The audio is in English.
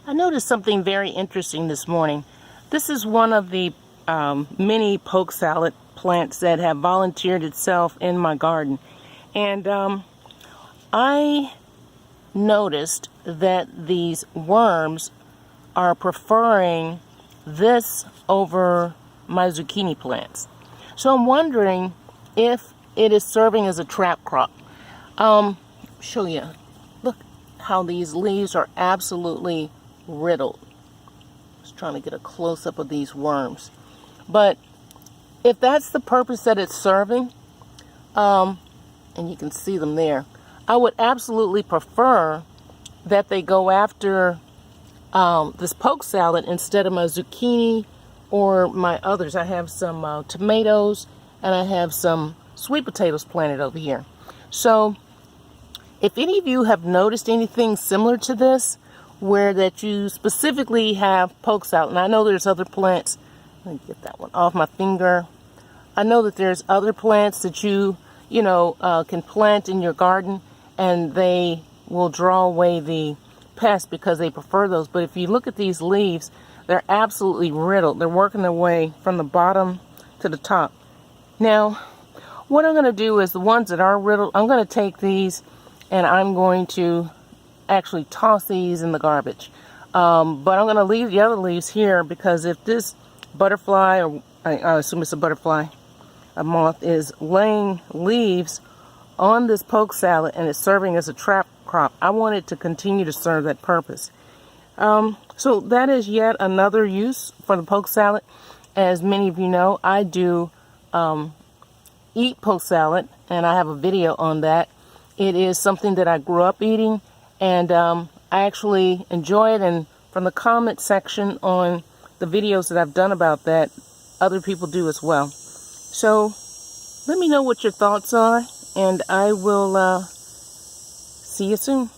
I noticed something very interesting this morning. This is one of the mini poke salad plants that have volunteered itself in my garden. And I noticed that these worms are preferring this over my zucchini plants. So I'm wondering if it is serving as a trap crop. Show you. Look how these leaves are absolutely riddled. Just trying to get a close-up of these worms. But if that's the purpose that it's serving, and you can see them there, I would absolutely prefer that they go after this poke salad instead of my zucchini or my others. I have some tomatoes and I have some sweet potatoes planted over here. So if any of you have noticed anything similar to this, where that you specifically have poke salad, and I know there's other plants, let me get that one off my finger. I know that there's other plants that you can plant in your garden and they will draw away the pests because they prefer those. But if you look at these leaves, they're absolutely riddled. They're working their way from the bottom to the top. Now, what I'm going to do is the ones that are riddled, I'm going to take these and I'm going to actually toss these in the garbage. But I'm going to leave the other leaves here because if this butterfly, or I assume it's a butterfly, a moth, is laying leaves on this poke salad and it's serving as a trap crop, I want it to continue to serve that purpose. So that is yet another use for the poke salad. As many of you know, I do eat poke salad, and I have a video on that. It is something that I grew up eating, and I actually enjoy it, and from the comment section on the videos that I've done about that, other people do as well. So let me know what your thoughts are, and I will see you soon.